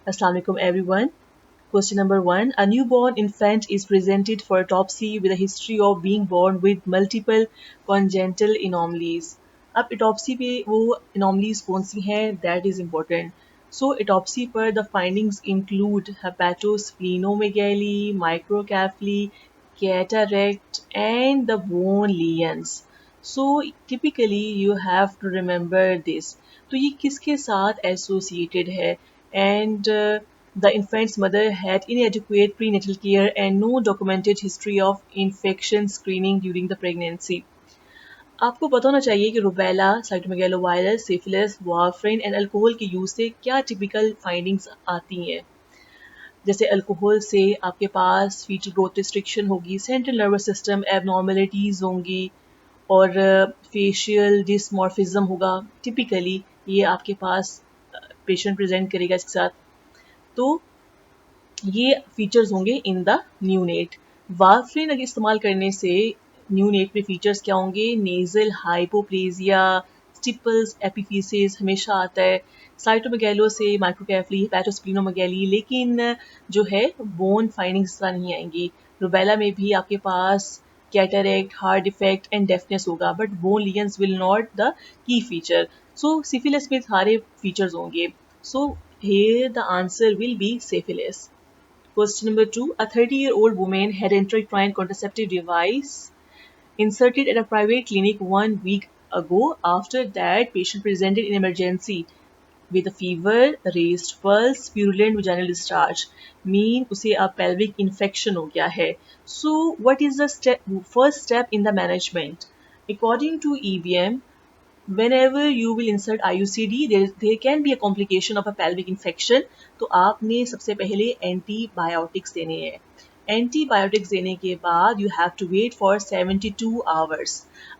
Assalamu alaikum everyone. Question number 1. A newborn infant is presented for autopsy with a history of being born with multiple congenital anomalies. अब autopsy पे वो anomalies कौन सी हैं that is important. So autopsy पर the findings include hepatosplenomegaly, microcephaly, cataract and the bone lesions. So typically you have to remember this. तो ये किसके साथ associated है and the infant's mother had inadequate prenatal care and no documented history of infection screening during the pregnancy. आपको पता होना चाहिए कि rubella, cytomegalovirus, syphilis, warfarin and alcohol के यूज से क्या टिपिकल फाइंडिंग्स आती हैं. जैसे अल्कोहल से आपके पास फीटल ग्रोथ रिस्ट्रिक्शन होगी, सेंट्रल नर्वस सिस्टम एबनॉर्मेलिटीज होंगी और फेशियल डिसमॉर्फिज्म होगा. टिपिकली ये आपके पास पेशेंट प्रेजेंट करेगा इसके साथ. तो ये फीचर्स होंगे इन द न्यूनेट. वार्फरिन अगर इस्तेमाल करने से न्यूनेट में फीचर्स क्या होंगे? नेजल हाइपोप्लेजिया, स्टिपल्स, एपिफिसिस हमेशा आता है. साइटोमेगैलो से माइक्रोकेफली, हेपेटोस्प्लिनोमेगैली, लेकिन जो है बोन फाइंडिंग्स नहीं आएंगी. रुबेला में भी आपके पास cataract, heart defect and deafness होगा, but bone lesions will not the key feature. So syphilis में सारे फीचर्स होंगे. So here the answer will be syphilis. Question number 2. A 30-year-old woman had intrauterine contraceptive device inserted at a private clinic 1 week ago. After that, patient presented in emergency with a fever, raised pulse, purulent vaginal discharge. Mean उसे a pelvic infection हो गया है. So what is the first step in the management? According to EBM, whenever you will insert IUCD, there can be a complication of a pelvic infection. तो आपने सबसे पहले antibiotics देने हैं. एंटीबायोटिक्स देने के बाद you have to wait for 72 hours.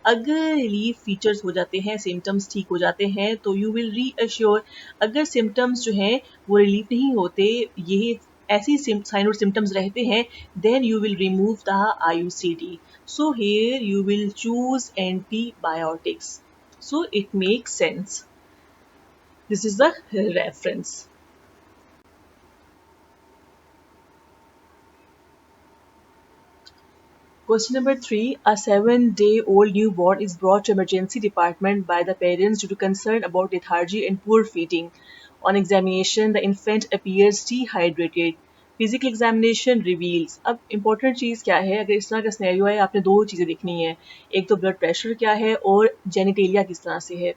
अगर रिलीफ फीचर्स हो जाते हैं, सिम्टम्स ठीक हो जाते हैं, तो यू विल रीअश्योर. अगर सिम्टम्स जो हैं वो रिलीफ नहीं होते, ये ऐसी साइन और सिम्टम्स रहते हैं, then you will remove the IUCD. So here you will choose antibiotics. So it makes sense. This is the reference. Question number 3. A 7-day-old newborn is brought to emergency department by the parents due to concern about lethargy and poor feeding. On examination, the infant appears dehydrated. Physical examination reveals. अब important चीज़ क्या है? अगर इस तरह का scenario है, आपने दो चीज़ें देखनी है. एक तो ब्लड प्रेशर क्या है और जेनिटेलिया किस तरह से है.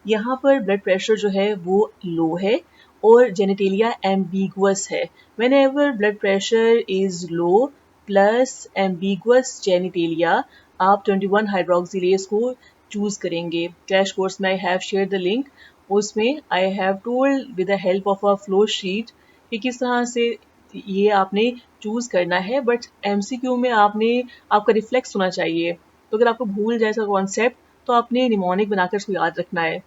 यहाँ पर ब्लड प्रेशर जो है वो लो है और जेनिटेलिया एम्बिगुअस है. Whenever blood pressure is low plus ambiguous genitalia, आप 21 हाइड्रोक्सिलेज को चूज करेंगे. क्रैश कोर्स में I have share the link. उसमें I have told with the help of a flow sheet कि किस तरह से ये आपने चूज करना है. बट MCQ में आपका रिफ्लेक्स होना चाहिए. तो अगर आपको भूल जाए इसका कॉन्सेप्ट, तो आपने निमोनिक बनाकर इसको याद रखना है.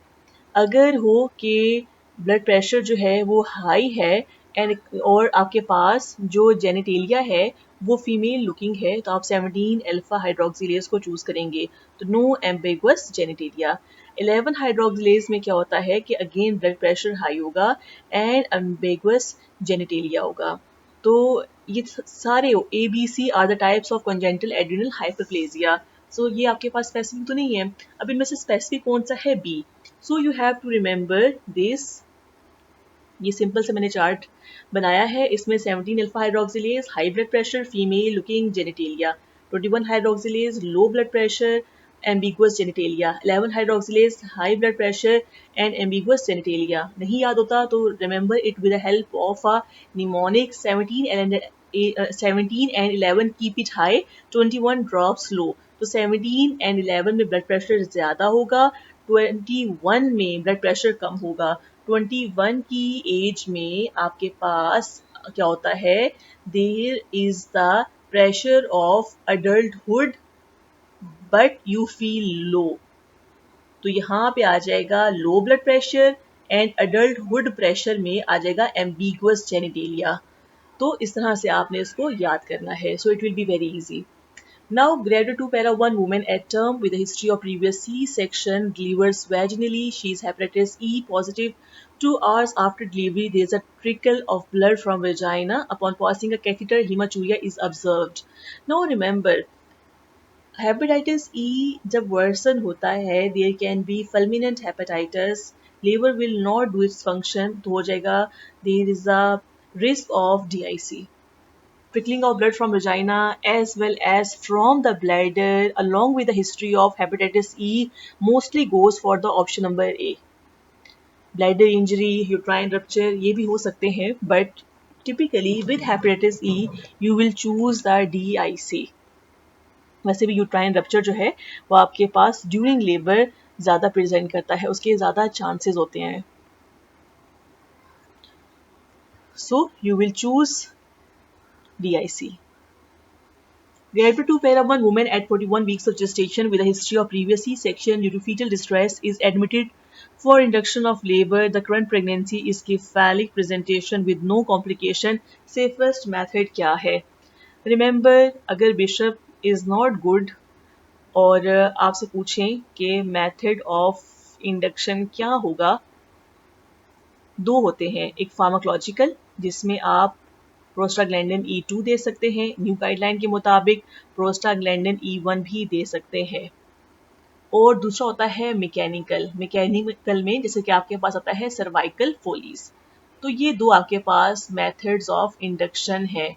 अगर हो कि ब्लड प्रेशर जो है वो हाई है एंड और आपके पास जो जेनिटेलिया है वो फीमेल लुकिंग है, तो आप 17 अल्फा हाइड्रोक्सिलेज को चूज करेंगे. तो नो एम्बिगुअस जेनिटेलिया. 11 हाइड्रोक्सिलेज में क्या होता है कि अगेन ब्लड प्रेशर हाई होगा एंड एम्बिगुअस जेनिटेलिया होगा. तो ये सारे ABC are the types of congenital adrenal hyperplasia. So ये आपके पास स्पेसिफिक तो नहीं है. अब इनमें से स्पेसिफिक कौन सा है? B. So you have to remember this. ये सिंपल से मैंने चार्ट बनाया है. इसमें 17 alpha hydroxylase high blood pressure female looking genitalia, 21 hydroxylase low blood pressure ambiguous genitalia, 11 hydroxylase high blood pressure and ambiguous genitalia. नहीं याद होता तो remember it with the help of a mnemonic. 17 and 11 keep it high, 21 drops low. तो 17 and 11 में blood pressure ज़्यादा होगा, 21 में blood pressure कम होगा. 21 की एज में आपके पास क्या होता है? There is the pressure of adulthood but you feel low. तो यहाँ पे आ जाएगा low blood pressure and adulthood pressure में आ जाएगा एम्बिगुअस जेनिटेलिया. तो इस तरह से आपने इसको याद करना है. So it will be very easy. Now, Grader 2 Para 1 woman at term with a history of previous C-section delivers vaginally. She is hepatitis E positive 2 hours after delivery, there is a trickle of blood from vagina. Upon passing a catheter, hematuria is observed. Now remember, hepatitis E जब version होता है there can be fulminant hepatitis liver will not do its function तो हो जाएगा there is a risk of DIC trickling of blood from vagina as well as from the bladder along with the history of hepatitis E mostly goes for the option number A. Bladder injury, uterine rupture ये भी हो सकते हैं but typically with hepatitis E you will choose the DIC. वैसे भी uterine rupture जो है वो आपके पास ड्यूरिंग लेबर ज़्यादा प्रेजेंट करता है उसके ज़्यादा चांसेस होते हैं so you will choose DIC. Gravity to pair of one woman at 41 weeks of gestation with a history of previous C-section due to fetal distress is admitted for induction of labor. The current pregnancy is cephalic presentation with no complication. Safest method क्या है? Remember, अगर bishop is not good और आपसे पूछें कि method of induction क्या होगा दो होते हैं एक फार्माकोलॉजिकल जिसमें आप प्रोस्टाग्लैंडिन E2 दे सकते हैं न्यू गाइडलाइन के मुताबिक प्रोस्टाग्लैंडिन E1 भी दे सकते हैं और दूसरा होता है मैकेनिकल में जैसे कि आपके पास आता है सर्वाइकल फोलीज तो ये दो आपके पास मेथड्स ऑफ इंडक्शन है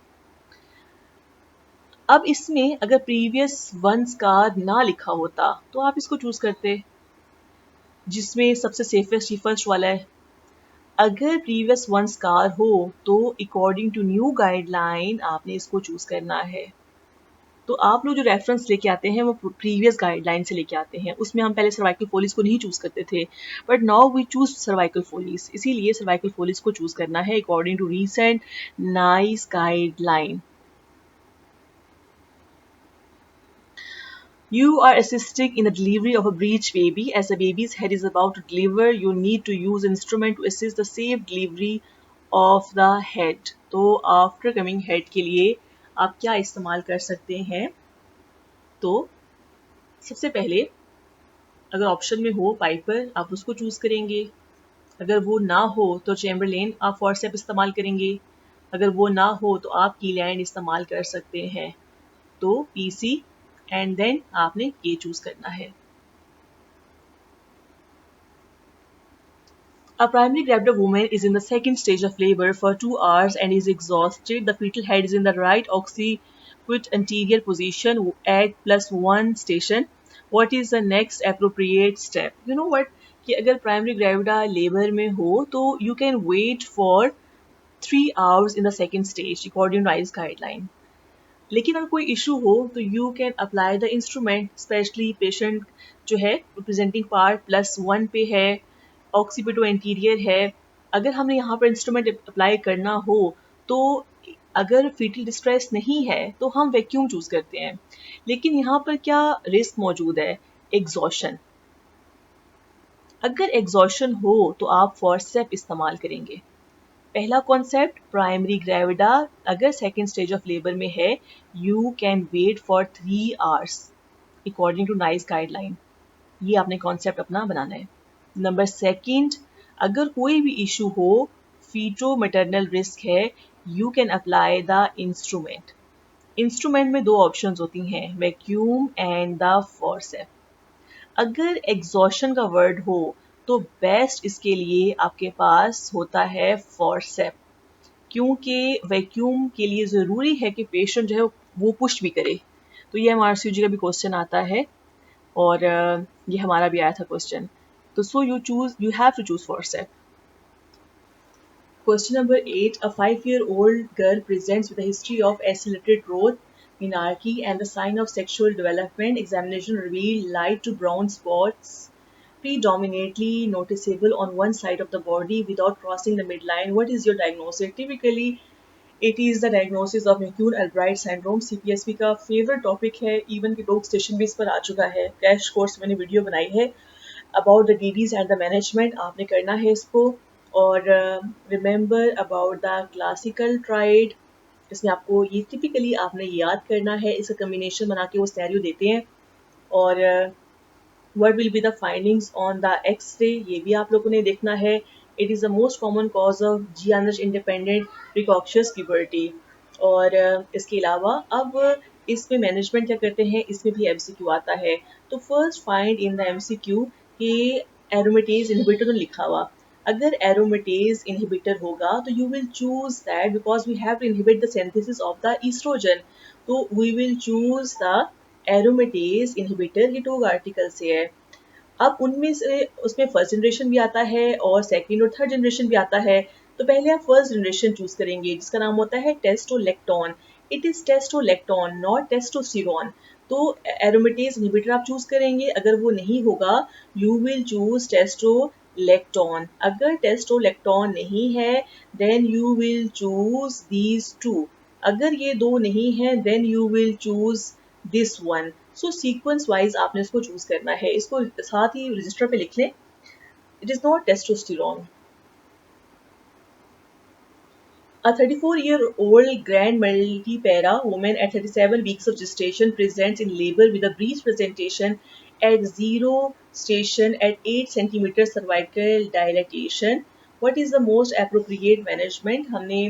अब इसमें अगर प्रीवियस वंस का ना लिखा होता तो आप इसको चूज करते जिसमें सबसे सेफेस्ट ही फर्स्ट वाला है अगर प्रीवियस वंस कार हो तो अकॉर्डिंग टू न्यू गाइडलाइन आपने इसको चूज करना है तो आप लोग जो रेफरेंस लेके आते हैं वो प्रीवियस गाइडलाइन से लेके आते हैं उसमें हम पहले सर्वाइकल फोलीज को नहीं चूज करते थे but now we choose cervical Foleys इसीलिए सर्वाइकल फोलीज को चूज करना है according to recent NICE guideline You are assisting in the delivery of a breech baby. As the baby's head is about to deliver, you need to use instrument to assist the safe delivery of the head. तो after coming head के लिए आप क्या इस्तेमाल कर सकते हैं तो सबसे पहले अगर ऑप्शन में हो पाइपर आप उसको चूज करेंगे अगर वो ना हो तो चैम्बरलेन आप फॉरसेप इस्तेमाल करेंगे अगर वो ना हो तो आप कीलैंड इस्तेमाल कर सकते हैं तो PC एंड देन आपने ये चूज करना है A primary gravid woman is in the second stage of labor for 2 hours and is exhausted. The fetal head is in the right occiput anterior position at +1 station. What is the next appropriate step? You know what? कि अगर primary gravida labor में हो तो you can wait for 3 hours in the second stage according to ICE guideline. लेकिन अगर कोई issue हो तो you can apply the instrument specially patient जो है प्रेजेंटिंग पार्ट +1 पे है ऑक्सीपिटो एंटीरियर है अगर हमने यहाँ पर इंस्ट्रूमेंट अप्लाई करना हो तो अगर फीटल डिस्ट्रेस नहीं है तो हम वैक्यूम चूज करते हैं लेकिन यहाँ पर क्या रिस्क मौजूद है एग्जॉशन अगर एग्जॉशन हो तो आप फॉरसेप इस्तेमाल करेंगे पहला कॉन्सेप्ट प्राइमरी ग्रेविडा अगर सेकेंड स्टेज ऑफ लेबर में है you can wait for 3 hours according to NICE guideline ये आपने कॉन्सेप्ट अपना बनाना है नंबर सेकंड अगर कोई भी इशू हो फीटो मैटरनल रिस्क है you can apply the instrument में दो ऑप्शंस होती हैं वैक्यूम एंड द फॉरसेप अगर एग्जॉशन का वर्ड हो तो बेस्ट इसके लिए आपके पास होता है फॉरसेप क्योंकि वैक्यूम के लिए ज़रूरी है कि पेशेंट जो है वो पुश भी करे तो ये MRCG का भी क्वेश्चन आता है और ये हमारा भी आया था क्वेश्चन तो so you have to choose forcep Question number 8. A 5-year-old girl presents with a history of accelerated growth, menarche, and the sign of sexual development. Examination revealed light to brown spots predominantly noticeable on one side of the body without crossing the midline. What is your diagnosis? Typically, it is the diagnosis of McCune-Albright syndrome. CPSP का favorite topic है, even कि लोग station base पर आ चुका है. Crash course मैंने video बनाई है about the DDs and the management. आपने करना है इसको और remember about the classical triad. इसमें आपको ये typically आपने याद करना है इसका combination बना के वो scenario देते हैं और what will be the findings on the X-ray ये भी आप लोगों ने देखना है it is the most common cause of जियानस इंडिपेंडेंट प्रिकॉक्शियस प्यूबर्टी। और इसके अलावा अब इसमें मैनेजमेंट क्या करते हैं, इसमें भी एमसीक्यू आता है। तो first find in the MCQ कि एरोमेटेज इनहिबिटर तो लिखा हुआ, अगर एरोमेटेज इनहिबिटर होगा तो you will choose that because we have to inhibit the synthesis of the oestrogen, तो we will choose the aromatase inhibitor. ये 2 आर्टिकल से है। अब उनमें से उसमें फर्स्ट जनरेशन भी आता है और सेकंड और थर्ड जनरेशन भी आता है। तो पहले आप फर्स्ट जनरेशन चूज करेंगे जिसका नाम होता है testolactone. It is testolactone not testosterone. तो एरोमेटेज इनहिबिटर आप चूज करेंगे, अगर वो नहीं होगा यू विल चूज टेस्टोलेक्टोन। अगर टेस्टोलेक्टोन नहीं है then you will choose these two. अगर ये 2 नहीं है then you will choose this one. So sequence wise आपने इसको चूज करना है, इसको साथ ही रजिस्टर पे लिख लें। It is not testosterone. A 34-year-old grand multipara woman at 37 weeks of gestation presents in labor with a breech presentation at 0 station at 8 cm cervical dilatation. What is the most appropriate management? हमने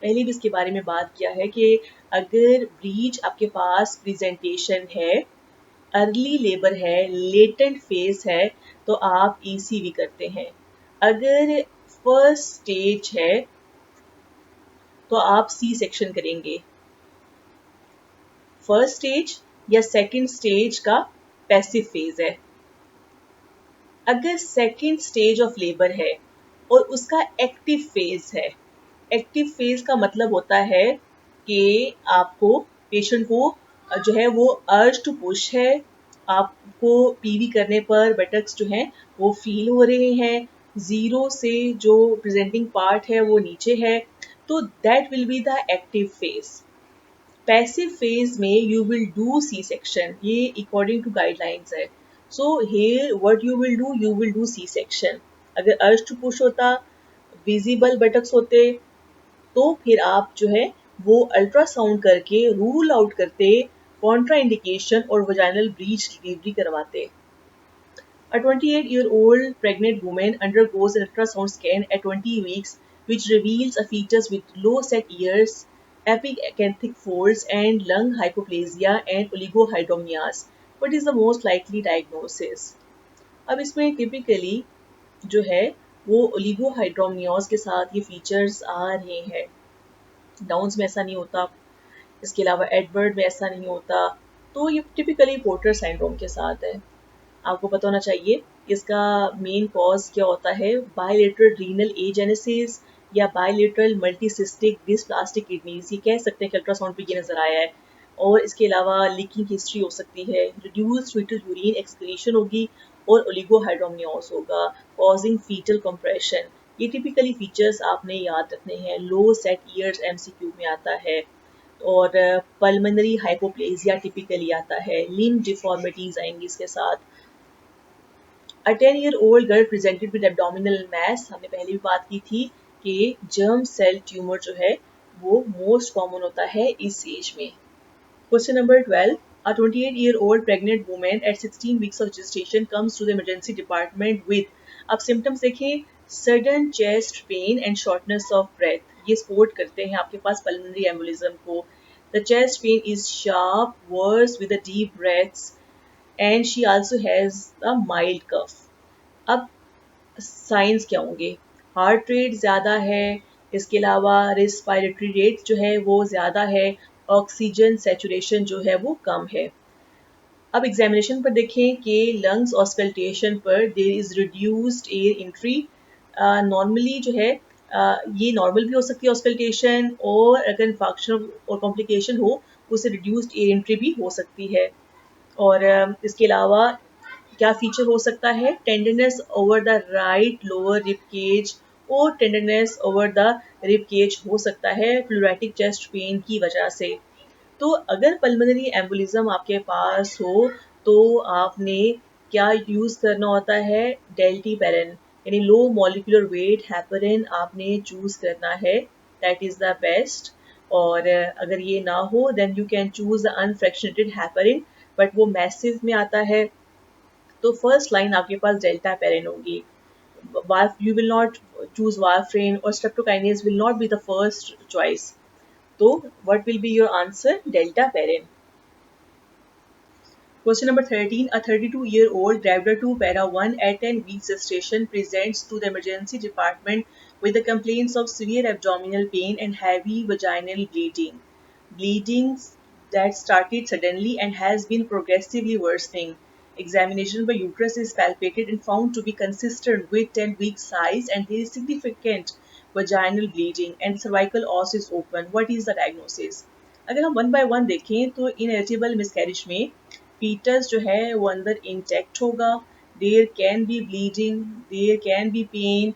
पहले भी इसके बारे में बात किया है कि अगर ब्रीच आपके पास प्रेजेंटेशन है, अर्ली लेबर है, लेटेंट फेज है, तो आप ईसीवी करते हैं। अगर फर्स्ट स्टेज है तो आप सी सेक्शन करेंगे। फर्स्ट स्टेज या सेकंड स्टेज का पैसिव फेज है। अगर सेकंड स्टेज ऑफ लेबर है और उसका एक्टिव फेज है, एक्टिव फेज का मतलब होता है कि आपको पेशेंट को जो है वो अर्ज टू पुश है, आपको पीवी करने पर बटक्स जो हैं वो फील हो रहे हैं, 0 से जो प्रेजेंटिंग पार्ट है वो नीचे है, तो that will be the active phase. Passive phase में you will do C section, ये अकॉर्डिंग टू गाइडलाइंस है। So here what you will do C section. अगर अर्ज टू पुश होता, विजिबल बटक्स होते, तो फिर आप जो है वो अल्ट्रासाउंड करके रूल आउट करते, कॉन्ट्रा इंडिकेशन और वजाइनल ब्रीच डिलीवरी करवाते। A 28-year-old pregnant woman undergoes an ultrasound scan at 20 weeks, which reveals a fetus with low set ears, epicanthic folds, and lung hypoplasia and oligohydramnios. What is the most likely diagnosis? अब इसमें typically जो है वो oligohydramnios के साथ ये features आ रहे हैं। डाउन्स में ऐसा नहीं होता, इसके अलावा एडवर्ड में ऐसा नहीं होता, तो ये टिपिकली पोर्टर सिंड्रोम के साथ है। आपको पता होना चाहिए इसका मेन कॉज क्या होता है, बायलेटरल रीनल एजेनेसिस या बायलेटरल मल्टीसिस्टिक डिस्प्लास्टिक किडनीज, ये कह सकते हैं कि अल्ट्रासाउंड पे ये नजर आया है। और इसके अलावा लीकिंग हिस्ट्री हो सकती है, रिड्यूस्ड फीटल यूरिन एक्सक्रीशन होगी और ओलिगोहाइड्रोमनियोस होगा कॉजिंग फीटल कंप्रेशन। ये टिपिकली फीचर्स आपने याद रखने हैं। लो सेट ईयर्स एमसीक्यू में आता है और पल्मोनरी हाइपोप्लेजिया टिपिकली आता है, लिम्ब डिफॉर्मिटीज आएंगी इसके साथ। A 10-year-old girl presented with abdominal mass, हमने पहले भी बात की थी कि जर्म सेल ट्यूमर जो है वो मोस्ट कॉमन होता है इस एज में। Question number 12. A 28-year-old pregnant woman at 16 weeks of gestation comes to the emergency department with, अब symptoms देखें, sudden chest pain and shortness of breath. ये सपोर्ट करते हैं आपके पास pulmonary embolism को। The chest pain is sharp, worse with the deep breaths, and she also has a mild cough. अब science क्या होंगे, हार्ट रेट ज़्यादा है, इसके अलावा रेस्पिरेटरी रेट जो है वो ज़्यादा है, ऑक्सीजन सैचुरेशन जो है वो कम है। अब एग्जामिनेशन पर देखें कि लंग्स ऑस्कल्टेशन पर there is reduced air entry. Normally जो है ये नॉर्मल भी हो सकती है ऑस्कल्टेशन, और अगर इन्फेक्शन और कॉम्प्लिकेशन हो तो उससे रिड्यूस्ड एयर एंट्री भी हो सकती है। और इसके अलावा क्या फीचर हो सकता है, tenderness over the right lower rib cage और tenderness over the rib cage हो सकता है प्लूरैटिक चेस्ट पेन की वजह से। तो अगर पल्मोनरी एम्बोलिज्म आपके पास हो तो आपने क्या यूज़ करना होता है, डेल्टीपेरेन यानी लो मॉलिक्यूलर वेट हेपेरिन आपने चूज़ करना है, दैट इज़ द बेस्ट। और अगर ये ना हो then you can choose the unfractionated heparin, but वो मैसिव में आता है। तो फर्स्ट लाइन आपके पास डेल्टा पेरेन होगी। you will not choose warfarin, or streptokinase will not be the first choice. So what will be your answer? Deltaparin. Question number 13. A 32-year-old Gravida 2 Para 1 at 10 weeks gestation presents to the emergency department with the complaints of severe abdominal pain and heavy vaginal bleeding. Bleeding that started suddenly and has been progressively worsening. Examination by uterus is palpated and found to be consistent with 10-week size, and there is significant vaginal bleeding and cervical os is open. What is the diagnosis? अगर हम one by one देखें तो ineligible miscarriage में foetus जो है वो अंदर intact होगा, there can be bleeding, there can be pain,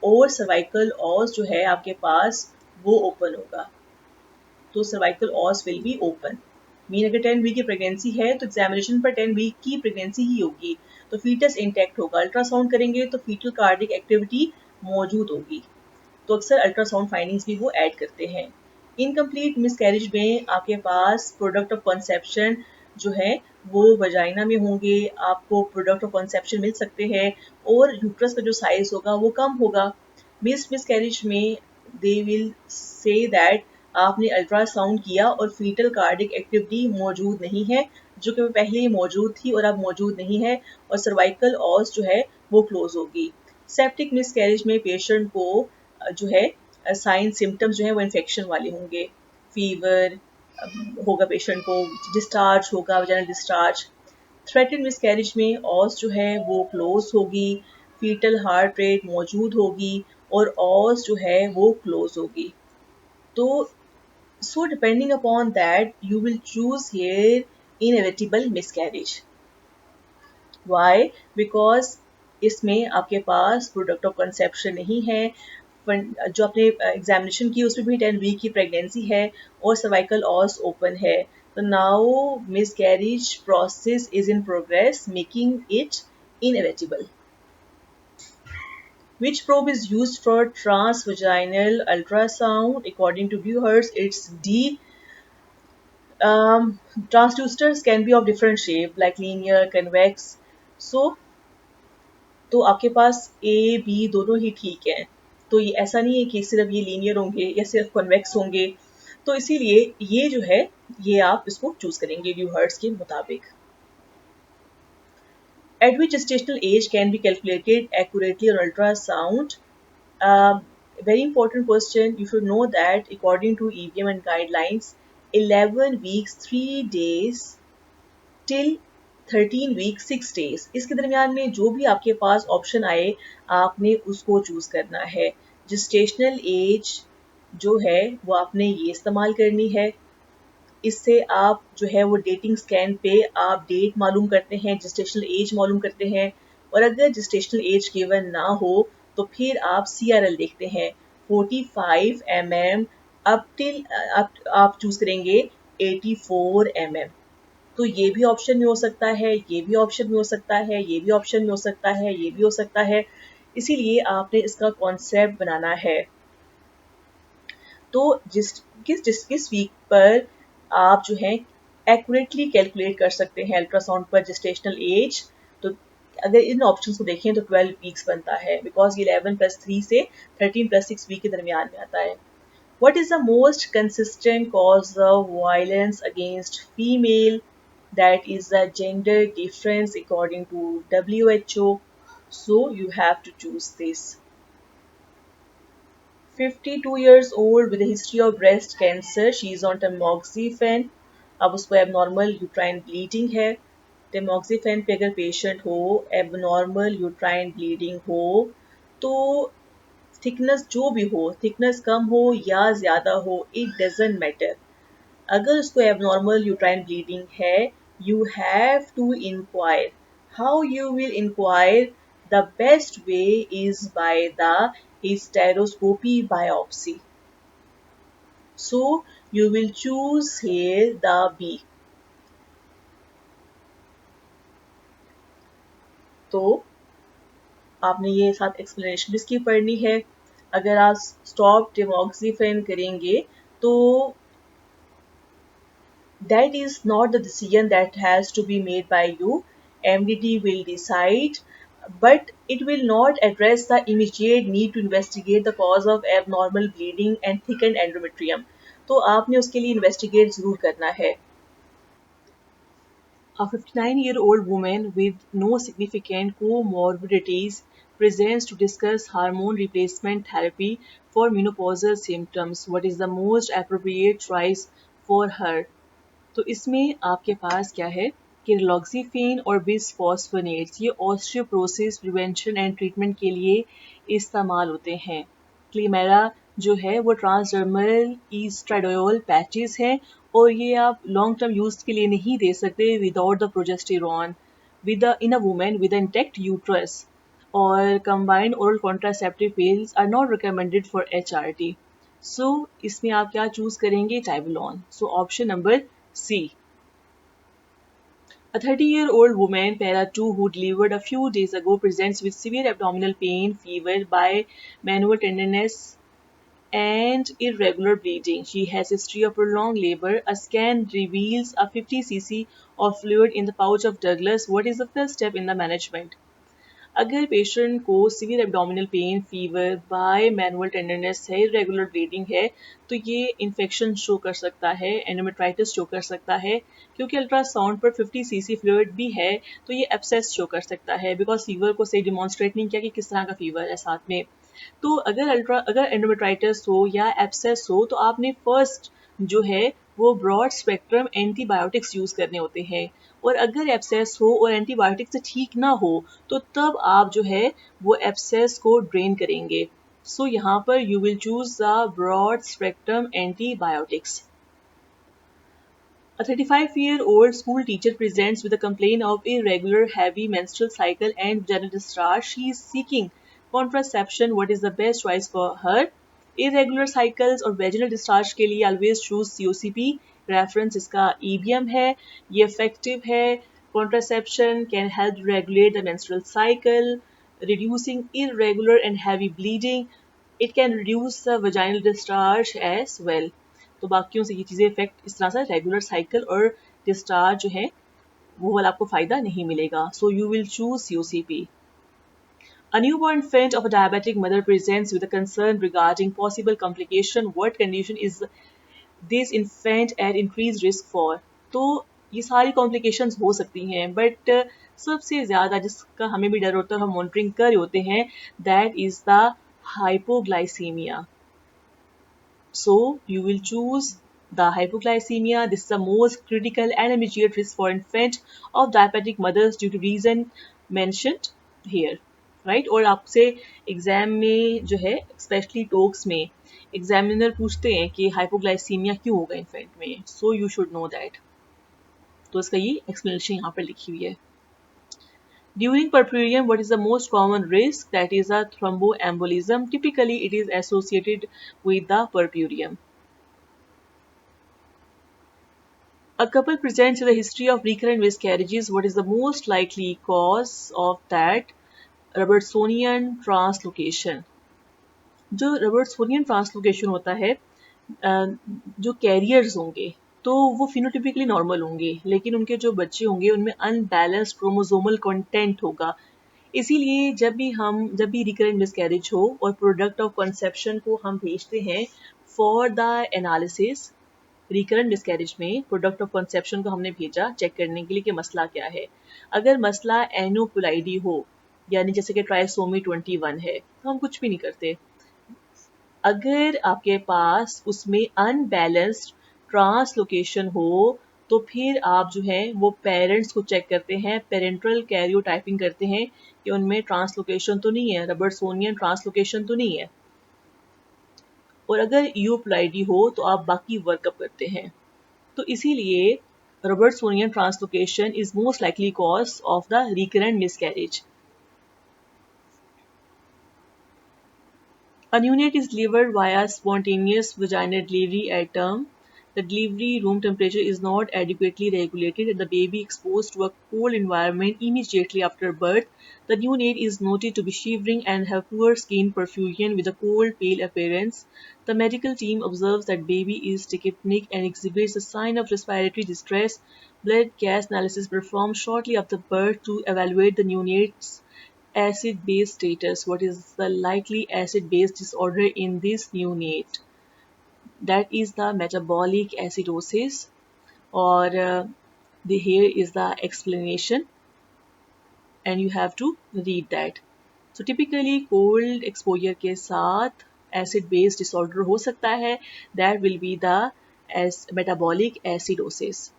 और सर्वाइकल ऑस जो है आपके पास वो ओपन होगा. तो cervical os will be open. Mean अगर 10 वीक की प्रेगनेंसी है तो एग्जामिनेशन पर 10 वीक की प्रेगनेंसी ही होगी, तो फीटस इंटैक्ट होगा. अल्ट्रासाउंड करेंगे तो फीटल कार्डिक एक्टिविटी मौजूद होगी, तो अक्सर अल्ट्रासाउंड फाइंडिंग्स भी वो ऐड करते हैं. इनकम्प्लीट मिसकैरेज में आपके पास प्रोडक्ट ऑफ कंसेप्शन जो है वो वजाइना में होंगे, आपको प्रोडक्ट ऑफ कंसेप्शन मिल सकते हैं, और यूट्रस का जो साइज होगा वो कम होगा. मिसकैरेज में दे विल से दैट आपने अल्ट्रासाउंड किया और फीटल कार्डिक एक्टिविटी मौजूद नहीं है, जो कि पहले ही मौजूद थी और अब मौजूद नहीं है, और सर्वाइकल ऑस जो है वो क्लोज होगी. सेप्टिक मिसकैरेज में पेशेंट को जो है साइन सिम्टम्स जो है वो इन्फेक्शन वाले होंगे. फीवर होगा पेशेंट को, डिस्चार्ज होगा, वजाइनल डिस्चार्ज. थ्रेटेड मिसकैरेज में ऑस जो है वो क्लोज होगी, फीटल हार्ट रेट मौजूद होगी, और ऑस जो है वो क्लोज होगी. तो so depending upon that you will choose here inevitable miscarriage. Why? Because इसमें आपके पास प्रोडक्ट ऑफ कंसेप्शन नहीं है, जो आपने एग्जामिनेशन की उसमें भी 10 वीक की प्रेगनेंसी है, और सर्वाइकल ऑस ओपन है. तो now miscarriage process is in progress making it inevitable. Which probe is used for transvaginal ultrasound? According to viewers, it's D. Transducers can be of different shape like linear, convex. So तो आपके पास A B दोनों ही ठीक हैं, तो ये ऐसा नहीं है कि सिर्फ ये लीनियर होंगे या सिर्फ कन्वेक्स होंगे. तो इसीलिए ये जो है ये आप इसको चूज करेंगे व्यूअर्स के मुताबिक. At which gestational age can be calculated accurately on ultrasound? Very important question. You should know that according to EBM and guidelines, 11 weeks 3 days till 13 weeks 6 days, इसके दरमियान में जो भी आपके पास ऑप्शन आए आपने उसको चूज करना है. जिस्टेशनल एज जो है वो आपने ये इस्तेमाल करनी है. इससे आप जो है वो डेटिंग स्कैन पे आप डेट मालूम करते हैं, जिस्टेशनल एज मालूम करते हैं, और अगर जिस्टेशनल एज गिवन ना हो तो फिर आप CRL देखते हैं 45 mm अप टिल आप चूज करेंगे 84 mm. तो ये भी ऑप्शन में हो सकता है, ये भी ऑप्शन में हो सकता है, ये भी ऑप्शन में हो सकता है, ये भी हो सकता है. इसीलिए आपने इसका कॉन्सेप्ट बनाना है. तो किस वीक पर आप जो है एक्यूरेटली कैलकुलेट कर सकते हैं अल्ट्रासाउंड पर जिस्टेशनल एज. तो अगर इन ऑप्शंस को देखें तो 12 वीक्स बनता है, बिकॉज ये 11+3 से 13+6 वीक के दरमियान में आता है. What is the most consistent cause of violence against female? That is the gender difference according to WHO. So you have to choose this. 52 years old with a history of breast cancer. She is on tamoxifen. अब उसको abnormal uterine bleeding है. tamoxifen पे अगर patient हो, abnormal uterine bleeding हो, तो thickness जो भी हो, थिकनेस कम हो या ज़्यादा हो, it doesn't matter. अगर उसको abnormal uterine bleeding है, you have to inquire. How you will inquire? The best way is by the hysteroscopy biopsy. So you will choose here the B. तो आपने ये साथ एक्सप्लेनेशन भी इसकी पढ़नी है. अगर आप स्टॉप टेमोक्सिफेन करेंगे तो that is not the decision that has to be made by you. MDT will decide but it will not address the immediate need to investigate the cause of abnormal bleeding and thickened endometrium. तो आपने उसके लिए investigate ज़रूर करना है. A 59-year-old woman with no significant comorbidities presents to discuss hormone replacement therapy for menopausal symptoms. What is the most appropriate choice for her? तो इसमें आपके पास क्या है कि रिलॉक्सीफेन और बिसफॉस्फोनेट्स ये ऑस्टियोप्रोसिस प्रिवेंशन एंड ट्रीटमेंट के लिए इस्तेमाल होते हैं. क्लीमेरा जो है वो ट्रांसडर्मल ईस्ट्राडोल पैचेस हैं और ये आप लॉन्ग टर्म यूज के लिए नहीं दे सकते without the progesterone with in a women with intact uterus, और combined oral contraceptive pills are not recommended for HRT. So इसमें आप क्या चूज करेंगे? Tibolone. So option number C. A 30-year-old woman, para 2, who delivered a few days ago, presents with severe abdominal pain, fever, bimanual tenderness, and irregular bleeding. She has a history of prolonged labor. A scan reveals a 50 cc of fluid in the pouch of Douglas. What is the first step in the management? अगर patient को severe abdominal pain, fever, bye manual tenderness है, irregular bleeding है, तो ये infection show कर सकता है, endometritis show कर सकता है. क्योंकि अल्ट्रासाउंड पर 50 सीसी फ्लूइड भी है तो ये एब्सेस शो कर सकता है, बिकॉज फीवर को सही डिमॉन्स्ट्रेट नहीं किया कि किस तरह का फीवर है साथ में. तो अगर एंडोमेट्राइटिस हो या एब्सेस हो तो आपने फर्स्ट जो है वो ब्रॉड स्पेक्ट्रम एंटीबायोटिक्स यूज करने होते हैं. और अगर एब्सेस हो और एंटीबायोटिक से ठीक ना हो तो तब आप जो है वो एब्सेस को ड्रेन करेंगे. सो यहाँ पर you will choose the broad spectrum antibiotics. A 35-year-old school teacher presents with a complaint of irregular heavy menstrual cycle and vaginal discharge. She is seeking contraception. What is the best choice for her? Irregular cycles और vaginal discharge के लिए always choose COCP. Reference इसका EBM है. ये effective है. Contraception can help regulate the menstrual cycle, reducing irregular and heavy bleeding. It can reduce the vaginal discharge as well. तो बाकियों से ये चीज़ें इफेक्ट इस तरह से रेगुलर साइकिल और डिस्चार्ज जो है वो वाला आपको फायदा नहीं मिलेगा. So you will choose COCP. A newborn infant of a diabetic mother presents with a concern regarding possible complication. What condition is this infant at increased risk for? तो ये सारी कॉम्प्लिकेशंस हो सकती हैं, बट सबसे ज़्यादा जिसका हमें भी डर होता है, हम मॉनिटरिंग कर रहे होते हैं, that is the hypoglycaemia. So you will choose the hypoglycemia. This is the most critical and immediate risk for infant of diabetic mothers due to reason mentioned here, right? और आपसे एग्जाम में जो है specially टोक्स में examiner पूछते हैं कि hypoglycaemia क्यों होगा इन्फेंट में, so you should know that. तो इसका ये एक्सप्लेनेशन यहाँ पर लिखी हुई है. During puerperium, what is the most common risk? That is a thromboembolism. Typically, it is associated with the puerperium. A couple presents with a history of recurrent miscarriages. What is the most likely cause of that? Robertsonian translocation. जो रबर्ट्सोनियन translocation होता है, जो carriers होंगे तो वो phenotypically normal होंगे, लेकिन उनके जो बच्चे होंगे उनमें अनबैलेंस्ड क्रोमोसोमल कंटेंट होगा. इसीलिए जब भी रिकरेंट मिसकैरेज हो और प्रोडक्ट ऑफ कंसेप्शन को हम भेजते हैं for the analysis, recurrent miscarriage में प्रोडक्ट ऑफ कंसेप्शन को हमने भेजा चेक करने के लिए कि मसला क्या है. अगर मसला एनोपुलाइडी हो, यानी जैसे कि ट्राइसोमी 21 है, तो हम कुछ भी नहीं करते. अगर आपके पास उसमें अनबैलेंस्ड ट्रांसलोकेशन हो तो फिर आप जो है वो पेरेंट्स को चेक करते हैं, पेरेंट्रल कैरियोटाइपिंग करते हैं कि उनमें ट्रांसलोकेशन तो नहीं है, रबर्ट्सोनियन ट्रांसलोकेशन तो नहीं है. और अगर यूप्लाइडी हो तो आप बाकी वर्कअप करते हैं. तो इसीलिए Robertsonian translocation is most likely cause of the recurrent miscarriage. A neonate is delivered via spontaneous vaginal delivery at term. The delivery room temperature is not adequately regulated and the baby exposed to a cold environment immediately after birth. The neonate is noted to be shivering and have poor skin perfusion with a cold, pale appearance. The medical team observes that baby is tachypneic and exhibits a sign of respiratory distress. Blood gas analysis performed shortly after birth to evaluate the neonate's acid base status. What is the likely acid base disorder in this neonate? That is the metabolic acidosis, or the here is the explanation, and you have to read that. So typically cold exposure के साथ acid base disorder हो सकता है. That will be the as metabolic acidosis.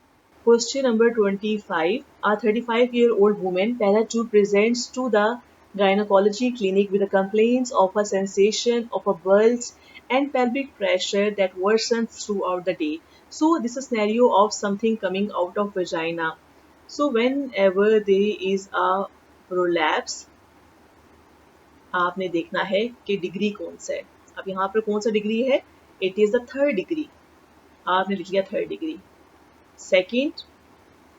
Question number 25. A 35-year-old woman, para 2, presents to the gynecology clinic with the complaints of a sensation of a bulge and pelvic pressure that worsens throughout the day. So this is a scenario of something coming out of vagina. So whenever there is a prolapse, आपने देखना है कि degree कौन सा है. अब यहाँ पर कौन सा डिग्री है? It is the third degree. आपने लिख लिया third degree. Second,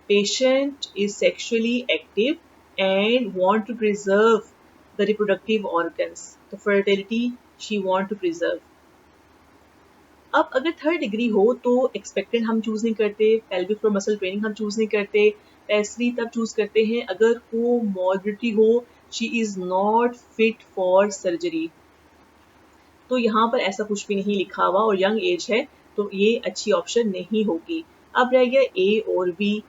patient is sexually active and want to preserve the reproductive organs. The fertility she want to preserve. अब अगर थर्ड डिग्री हो तो एक्सपेक्टेड हम चूज नहीं करते, पेल्विक फ्लोर मसल ट्रेनिंग हम चूज नहीं करते, पेसरी तब चूज करते हैं अगर को मॉर्बिडिटी हो, she is not fit for surgery. तो यहाँ पर ऐसा कुछ भी नहीं लिखा हुआ और यंग एज है तो ये अच्छी ऑप्शन नहीं होगी. अब रह गया ए और बी.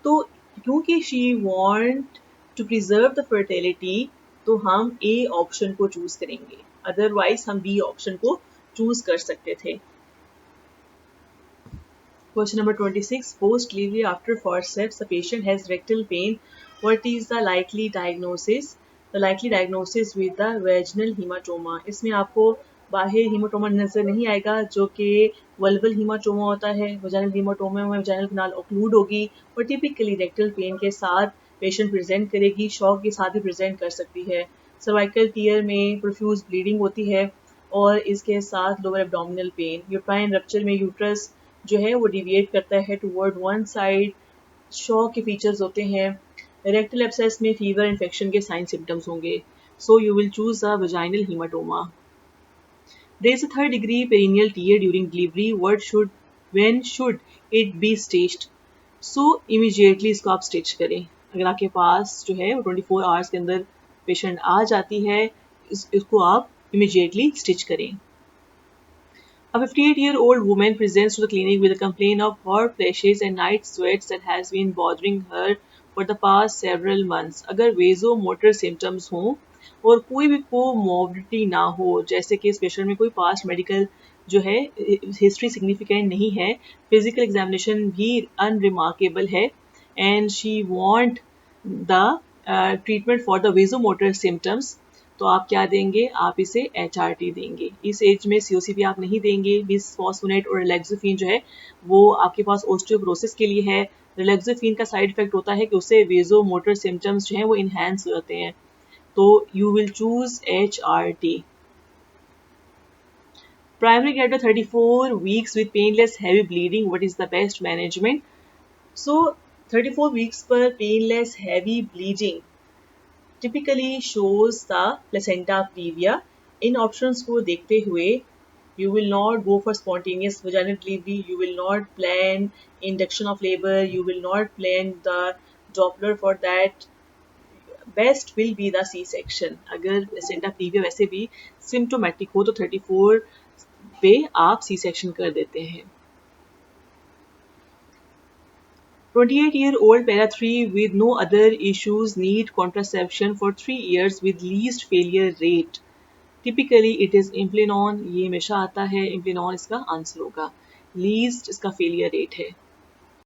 तो क्योंकि she want to preserve the fertility तो हम ए ऑप्शन को चूज करेंगे, अदरवाइज हम बी ऑप्शन को चूज कर सकते थे. Question number 26. Post delivery after forceps, the patient has rectal pain. What is the likely diagnosis? The likely diagnosis with the vaginal hematoma. इसमें आपको बाह्य हीमाटोमा नजर नहीं आएगा जो कि वल्वल हीमाटोमा होता है. वजाइनल हीमाटोमा में वजाइनल कैनाल ऑक्लूड होगी और टिपिकली रेक्टल पेन के साथ पेशेंट प्रेजेंट करेगी. शॉक के साथ भी प्रेजेंट कर सकती है. सर्वाइकल टीयर में प्रोफ्यूज ब्लीडिंग होती है और इसके साथ lower abdominal pain. Uterine rupture में यूट्रस जो है वो डिविएट करता है टुवर्ड वन साइड. शॉक के फीचर्स होते हैं. रेक्टल एब्सेस में फीवर इन्फेक्शन के साइन सिम्टम्स होंगे. So you will choose a vaginal haematoma. There is a third degree perineal tear during delivery. When should it be stitched? So immediately इसको आप stitch करें. अगर आपके पास जो है वो 24 आवर्स के अंदर पेशेंट आ जाती है, इसको आप immediately स्टिच करें. A 58-year-old woman presents to the clinic with a complaint of hot flashes and night sweats that has been bothering her for the past several months. अगर vasomotor symptoms हों और कोई भी कोमॉर्बिडिटी ना हो, जैसे कि इस पेशेंट में कोई पास्ट मेडिकल जो है हिस्ट्री सिग्निफिकेंट नहीं है, फिजिकल एग्जामिनेशन भी अनरिमार्केबल है, and she want the treatment for the vasomotor symptoms, तो आप क्या देंगे? आप इसे HRT देंगे. इस एज में COCP आप नहीं देंगे. बिसफॉस्फोनेट और रिलैक्सोफिन जो है वो आपके पास ओस्टियोपोरोसिस के लिए है. रिलैक्सोफिन का साइड इफेक्ट होता है कि उससे वेजोमोटर सिम्टम्स जो हैं वो इन्हेंस हो जाते हैं. तो you will choose HRT. Primary care 34 weeks with painless heavy bleeding. What is the best management? So 34 weeks पर painless heavy bleeding typically shows the placenta previa. In options को देखते हुए you will not go for spontaneous vaginal delivery. You will not plan induction of labor. You will not plan the Doppler for that. Best will be the C section. अगर placenta previa वैसे भी symptomatic हो तो 34 पे आप C section कर देते हैं. 28-year-old para 3 with no other issues need contraception for 3 years with least failure rate. Typically it is Implanon. ये हमेशा आता है. Implanon इसका आंसर होगा. Least इसका failure rate है.